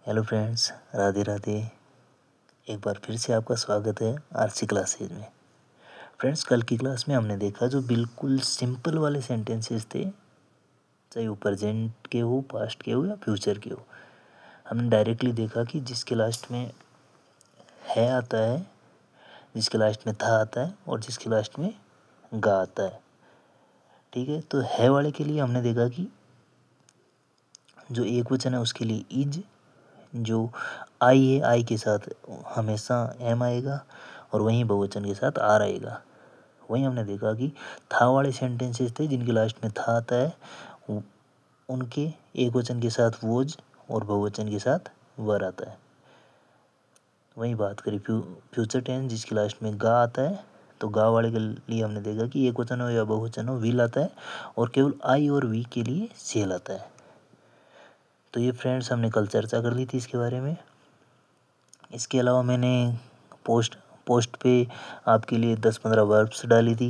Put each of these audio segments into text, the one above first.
Hello friends, Radhe Radhe. एक बार फिर से आपका स्वागत है आरसी क्लासेज में। फ्रेंड्स, कल की क्लास में हमने देखा जो बिल्कुल सिंपल वाले सेंटेंसेस थे, चाहे वो प्रेजेंट के हो, पास्ट के हो या फ्यूचर के हो। हमने डायरेक्टली देखा कि जिसके लास्ट में है आता है, जिसके लास्ट में था आता है और जिसके लास्ट में गा आता है। ठीक है, तो है वाले के लिए हमने देखा कि जो एक वचन है उसके लिए इज, जो आई है आई के साथ हमेशा एम आएगा और वहीं बहुवचन के साथ आर आएगा। वहीं हमने देखा कि था वाले सेंटेंसेस थे जिनके लास्ट में था आता है, उनके एक वचन के साथ वोज और बहुवचन के साथ वर आता है। वहीं बात करें फ्यूचर टेंस जिसके लास्ट में गा आता है, तो गा वाले के लिए हमने देखा कि एक वचन हो या बहुवचन हो विल आता है और केवल आई और वी के लिए सेल आता है। तो ये फ्रेंड्स हमने कल चर्चा कर ली थी इसके बारे में। इसके अलावा मैंने पोस्ट पे आपके लिए 10-15 वर्ब्स डाली थी।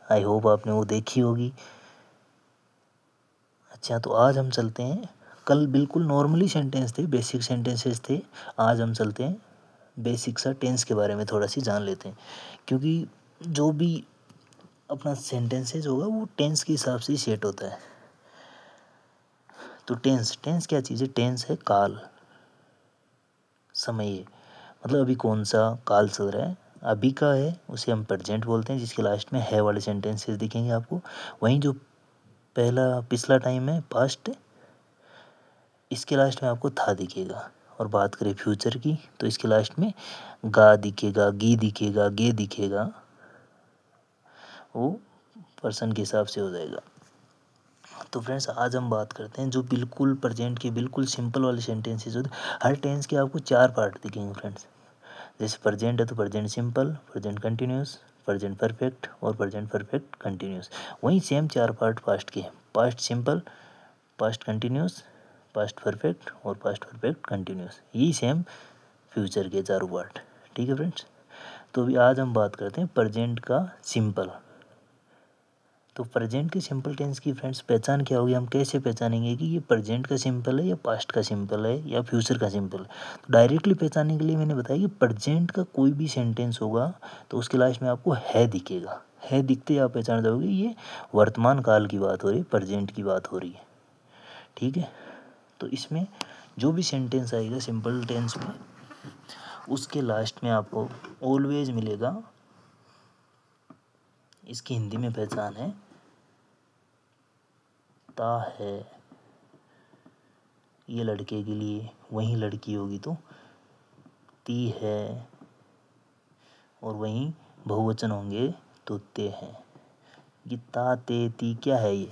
आई होप आपने वो देखी होगी। अच्छा, तो आज हम चलते हैं, कल बिल्कुल नॉर्मली सेंटेंस थे, बेसिक सेंटेंसेस थे। आज हम चलते हैं बेसिक सा टेंस के बारे में थोड़ा सी जान लेते हैं, क्योंकि जो भी अपना सेंटेंसेस होगा वो टेंस के हिसाब से ही सेट होता है। तो टेंस क्या चीज़ है? टेंस है काल, समय। मतलब अभी कौन सा काल चल रहा है, अभी का है, उसे हम प्रेजेंट बोलते हैं, जिसके लास्ट में है वाले सेंटेंसेस दिखेंगे आपको। वहीं जो पिछला टाइम है पास्ट, इसके लास्ट में आपको था दिखेगा। और बात करें फ्यूचर की, तो इसके लास्ट में गा दिखेगा, गी दिखेगा, गे दिखेगा। वो पर्सन के हिसाब से हो जाएगा। तो फ्रेंड्स, आज हम बात करते हैं जो बिल्कुल प्रेजेंट के बिल्कुल सिंपल वाले सेंटेंसेस होते हैं। हर टेंस के आपको 4 पार्ट दिखेंगे फ्रेंड्स। जैसे प्रेजेंट है तो present simple, present continuous, present perfect और प्रेजेंट परफेक्ट कंटिन्यूस। वहीं सेम 4 पार्ट पास्ट के हैं, past simple, past continuous, past perfect और पास्ट परफेक्ट कंटिन्यूस। यही सेम फ्यूचर के 4 पार्ट। ठीक है फ्रेंड्स, तो अभी आज हम बात करते हैं प्रेजेंट का सिंपल। तो प्रेजेंट के सिंपल टेंस की फ्रेंड्स पहचान क्या होगी? हम कैसे पहचानेंगे कि ये प्रेजेंट का सिंपल है या पास्ट का सिंपल है या फ्यूचर का सिंपल है? तो डायरेक्टली पहचानने के लिए मैंने बताया कि प्रेजेंट का कोई भी सेंटेंस होगा तो उसके लास्ट में आपको है दिखेगा। है दिखते ही आप पहचान जाओगे ये वर्तमान काल की बात हो रही है, प्रेजेंट की बात हो रही है। ठीक है, तो इसमें जो भी सेंटेंस आएगा सिंपल टेंस में, उसके लास्ट में आपको ऑलवेज मिलेगा। इसकी हिंदी में पहचान है ता है। ये लड़के के लिए, वहीं लड़की होगी तो ती है, और वहीं बहुवचन होंगे तो ते हैं। ये ता ते ती क्या है ये?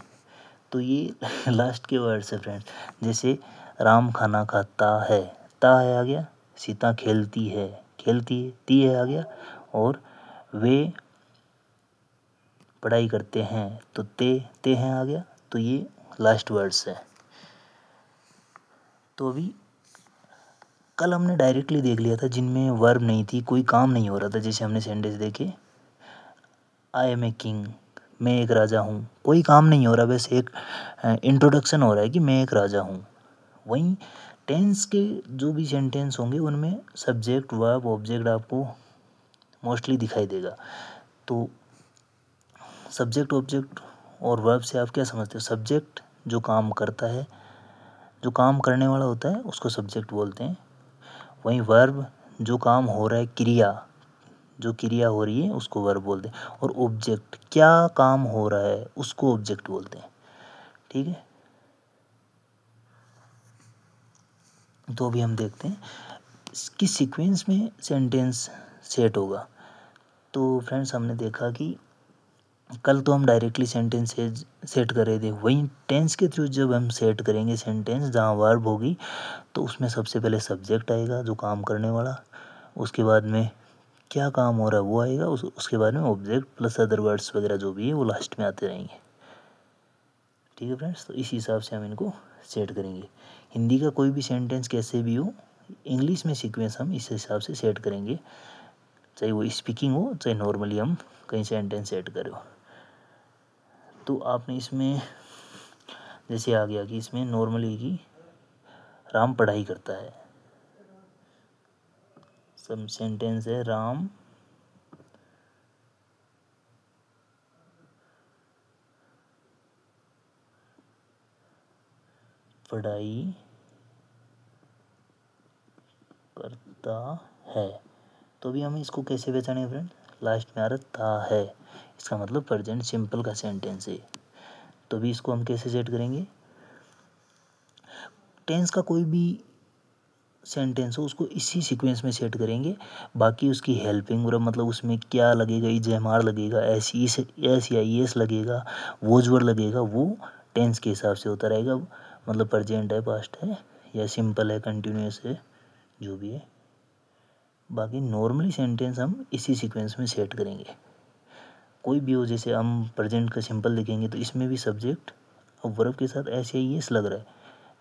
तो ये लास्ट के वर्ड्स है फ्रेंड्स। जैसे राम खाना खाता है, ता है आ गया। सीता खेलती है, खेलती है, ती है आ गया। और वे पढ़ाई करते हैं तो ते हैं आ गया। तो ये लास्ट वर्ड्स है। तो अभी कल हमने डायरेक्टली देख लिया था जिनमें वर्ब नहीं थी, कोई काम नहीं हो रहा था। जैसे हमने सेंटेंस देखे, आई एम ए किंग, मैं एक राजा हूँ, कोई काम नहीं हो रहा, बस एक इंट्रोडक्शन हो रहा है कि मैं एक राजा हूँ। वहीं टेंस के जो भी सेंटेंस होंगे उनमें सब्जेक्ट, वर्ब, ऑब्जेक्ट आपको मोस्टली दिखाई देगा। तो सब्जेक्ट, ऑब्जेक्ट और वर्ब से आप क्या समझते हो? सब्जेक्ट जो काम करता है, जो काम करने वाला होता है उसको सब्जेक्ट बोलते हैं। वहीं वर्ब जो काम हो रहा है, क्रिया, जो क्रिया हो रही है उसको वर्ब बोलते हैं। और ऑब्जेक्ट क्या काम हो रहा है उसको ऑब्जेक्ट बोलते हैं। ठीक है, तो अभी हम देखते हैं किस सीक्वेंस में सेंटेंस सेट होगा। तो फ्रेंड्स, हमने देखा कि कल तो हम डायरेक्टली सेंटेंसेज सेट कर रहे थे, वहीं टेंस के थ्रू जब हम सेट करेंगे सेंटेंस जहाँ वर्ब होगी, तो उसमें सबसे पहले सब्जेक्ट आएगा जो काम करने वाला, उसके बाद में क्या काम हो रहा है वो आएगा, उसके बाद में ऑब्जेक्ट प्लस अदर वर्ड्स वगैरह जो भी है वो लास्ट में आते रहेंगे। ठीक है फ्रेंड्स, तो इस हिसाब से हम इनको सेट करेंगे। हिंदी का कोई भी सेंटेंस कैसे भी हो, इंग्लिश में सीक्वेंस हम इस हिसाब से सेट करेंगे, चाहे वो स्पीकिंग हो चाहे नॉर्मली हम कहीं सेंटेंस सेट करें। तो आपने इसमें जैसे आ गया कि इसमें नॉर्मली कि राम पढ़ाई करता है, सब सेंटेंस है, राम पढ़ाई करता है। तो अभी हम इसको कैसे पहचानें फ्रेंड, लास्ट में आ रहा था है, इसका मतलब प्रेजेंट सिंपल का सेंटेंस है। तो अभी इसको हम कैसे सेट करेंगे, टेंस का कोई भी सेंटेंस हो उसको इसी सीक्वेंस में सेट करेंगे। बाकी उसकी हेल्पिंग वर्ब मतलब उसमें क्या लगेगा, इजेमार लगेगा, एस या एस लगेगा, वोज वर्ड लगेगा, वो टेंस के हिसाब से होता रहेगा। मतलब प्रेजेंट है, पास्ट है, या सिंपल है, कंटिन्यूस है, जो भी है। बाकी नॉर्मली सेंटेंस हम इसी सीक्वेंस में सेट करेंगे। कोई भी हो, जैसे हम प्रेजेंट का सिंपल लिखेंगे तो इसमें भी सब्जेक्ट और वर्ब के साथ ऐसे ही एस लग रहा है,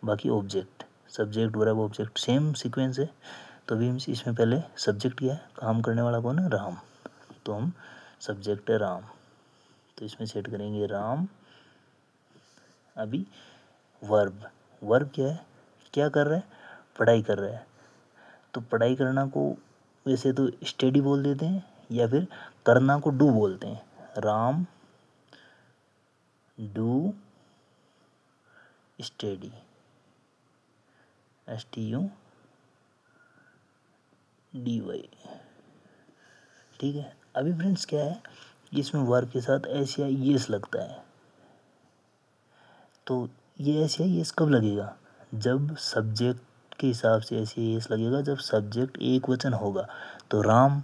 बाकी object, subject verb object same sequence है। तो अभी हम इसमें पहले सब्जेक्ट क्या है, काम करने वाला कौन है, राम, तो हम सब्जेक्ट है राम, तो इसमें सेट करेंगे राम। अभी वर्ब, वर्ब क्या है, क्या कर रहा है, पढ़ाई कर रहा है। तो पढ़ाई करना को वैसे तो स्टडी बोल देते हैं, या फिर करना को डू बोलते हैं। राम डू स्टडी, STUDY, ठीक है। अभी फ्रेंड्स क्या है, इसमें वर्ब के साथ एस या एस लगता है। तो ये एस या एस कब लगेगा, जब सब्जेक्ट के हिसाब से एस या एस लगेगा जब सब्जेक्ट एक वचन होगा। तो राम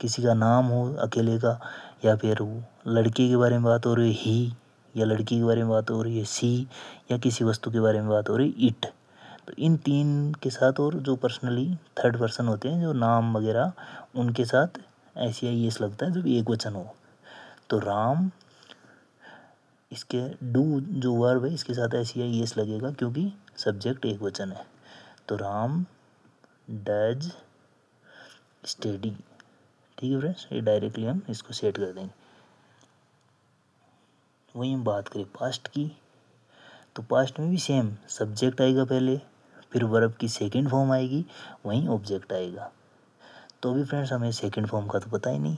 किसी का नाम हो अकेले का, या फिर वो लड़के के बारे में बात हो रही है ही, या लड़की के बारे में बात हो रही है सी, या किसी वस्तु के बारे में बात हो रही है इट। तो इन तीन के साथ, और जो पर्सनली थर्ड पर्सन होते हैं जो नाम वगैरह, उनके साथ एस या एस लगता है जब एक वचन हो। तो राम, इसके डू जो वर्ब है इसके साथ एस या एस लगेगा क्योंकि सब्जेक्ट एक वचन है। तो राम डज स्टडी, ठीक है फ्रेंड्स, ये डायरेक्टली हम इसको सेट कर देंगे। वहीं हम बात करें पास्ट की, तो पास्ट में भी सेम सब्जेक्ट आएगा पहले, फिर वर्ब की सेकंड फॉर्म आएगी, वहीं ऑब्जेक्ट आएगा। तो भी फ्रेंड्स हमें सेकंड फॉर्म का तो पता ही नहीं।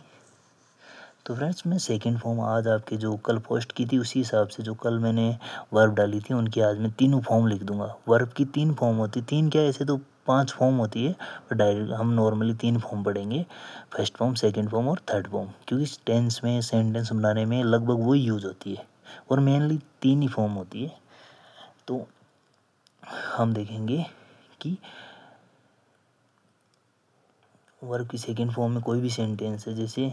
तो फ्रेंड्स मैं सेकंड फॉर्म आज आपके जो कल पोस्ट की थी उसी हिसाब से, जो कल मैंने वर्ब डाली थी उनकी आज मैं तीनों फॉर्म लिख दूंगा। वर्ब की 3 फॉर्म होती, 3 क्या, ऐसे तो 5 फॉर्म होती है, पर डायरेक्ट हम नॉर्मली 3 फॉर्म पढ़ेंगे, फर्स्ट फॉर्म, सेकंड फॉर्म और थर्ड फॉर्म, क्योंकि टेंस में सेंटेंस बनाने में लगभग वही यूज होती है, और मेनली 3 ही फॉर्म होती है। तो हम देखेंगे कि वर्ब की सेकंड फॉर्म में कोई भी सेंटेंस है, जैसे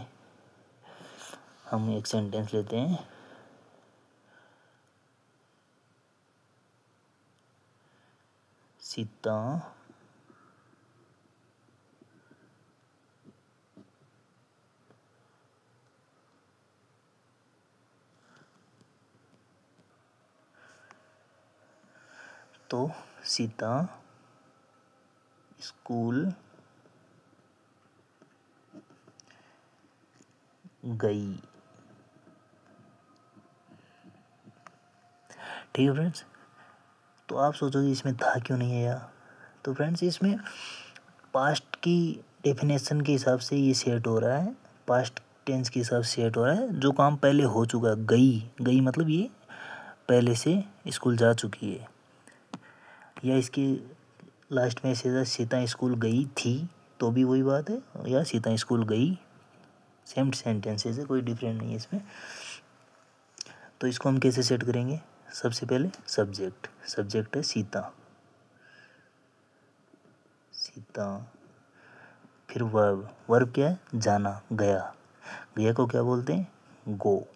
हम एक सेंटेंस लेते हैं, सीता तो सीता स्कूल गई, ठीक है फ्रेंड्स। तो आप सोचोगे इसमें था क्यों नहीं है यार, तो फ्रेंड्स इसमें पास्ट की डेफिनेशन के हिसाब से ये सेट हो रहा है, पास्ट टेंस के हिसाब से सेट हो रहा है, जो काम पहले हो चुका, गई, गई मतलब ये पहले से स्कूल जा चुकी है, या इसके लास्ट में ऐसे सीता स्कूल गई थी, तो भी वही बात है, या सीता स्कूल गई, सेम सेंटेंसेस है, कोई डिफरेंट नहीं है इसमें। तो इसको हम कैसे सेट करेंगे, सबसे पहले सब्जेक्ट, सब्जेक्ट है सीता, सीता, फिर वर्ब, वर्ब क्या है, जाना, गया, गया को क्या बोलते हैं, गो।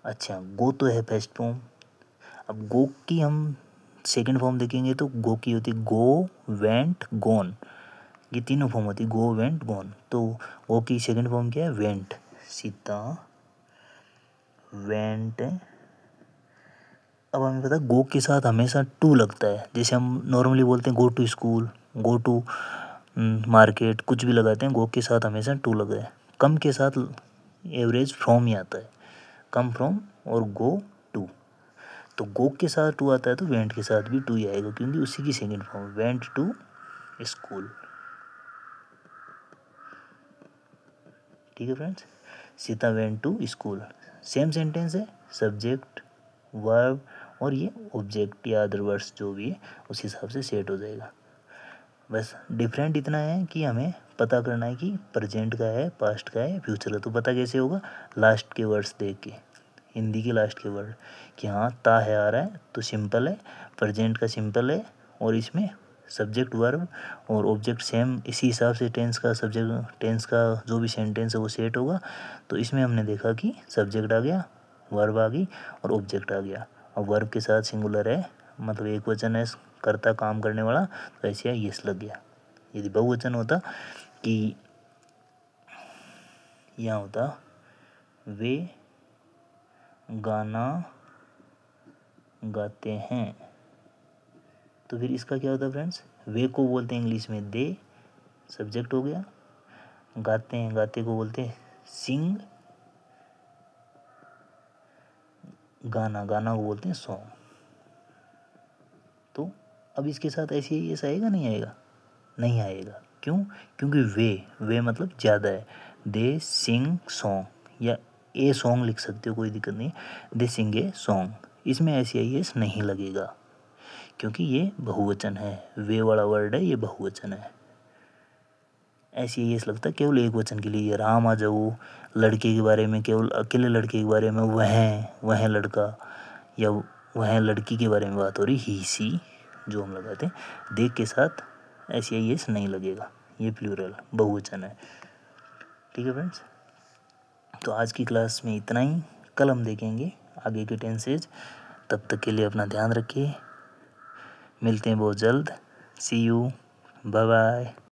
अच्छा, गो तो है फर्स्ट फॉर्म, अब गो की हम सेकंड फॉर्म देखेंगे तो गो की होती है गो, वेंट, गोन, ये तीनों फॉर्म होती है, गो, वेंट, गोन। तो गो की सेकंड फॉर्म क्या है, वेंट, सीता वेंट। अब हमें पता है गो के साथ हमेशा टू लगता है, जैसे हम नॉर्मली बोलते हैं go to school, go to market, कुछ भी लगाते हैं, गो के साथ हमेशा टू लगा है। कम के साथ एवरेज फ्रॉम ही आता है, कम फ्रॉम और गो टू। तो गो के साथ टू आता है तो वेंट के साथ भी टू ही आएगा, क्योंकि उसी की second form, went to school. ठीक है friends, Sita went to school, same sentence है, सब्जेक्ट वर्ब और ये ऑब्जेक्ट या अदर वर्ड्स जो भी है उस हिसाब से सेट हो जाएगा। बस डिफरेंट इतना है कि हमें पता करना है कि प्रेजेंट का है, पास्ट का है, फ्यूचर का। तो पता कैसे होगा, लास्ट के वर्ड्स देख के, हिंदी के लास्ट के वर्ड कि हाँ ता है आ रहा है तो सिंपल है, प्रेजेंट का सिंपल है और इसमें सब्जेक्ट वर्ब और ऑब्जेक्ट सेम, इसी हिसाब से टेंस का सब्जेक्ट, टेंस का जो भी सेंटेंस है वो सेट होगा। तो इसमें हमने देखा कि सब्जेक्ट आ गया, वर्ब आ गई और ऑब्जेक्ट आ गया। और वर्ब के साथ सिंगुलर है, मतलब एक वचन है, करता काम करने वाला, तो ऐसे यस लग गया। यदि बहुवचन होता कि यहाँ होता वे गाना गाते हैं, तो फिर इसका क्या होता फ्रेंड्स, वे को बोलते हैं इंग्लिश में दे, सब्जेक्ट हो गया, गाते हैं, गाते को बोलते हैं सिंग, गाना, गाना को बोलते हैं सॉन्ग। तो अब इसके साथ ऐसे ही ऐसा आएगा, नहीं आएगा, नहीं आएगा। क्यों, क्योंकि वे मतलब ज़्यादा है, दे सिंग सॉन्ग या ए सॉन्ग लिख सकते हो, कोई दिक्कत नहीं, दे सिंग ए सॉन्ग, इसमें ऐसे ही एस नहीं लगेगा क्योंकि ये बहुवचन है, वे वाला वर्ड है, ये बहुवचन है। ऐसे ही एस लगता है केवल एक वचन के लिए, राम आ जाओ, लड़के के बारे में, केवल अकेले लड़के के बारे में, वह लड़का या वह लड़की के बारे में बात हो रही, ही सी जो हम लगाते हैं, देख के साथ ऐसे ही एस नहीं लगेगा, ये प्लूरल बहुवचन है। ठीक है फ्रेंड्स, तो आज की क्लास में इतना ही, कल हम देखेंगे आगे के टेंसेज। तब तक के लिए अपना ध्यान रखिए, मिलते हैं बहुत जल्द, सी यू, बाय बाय।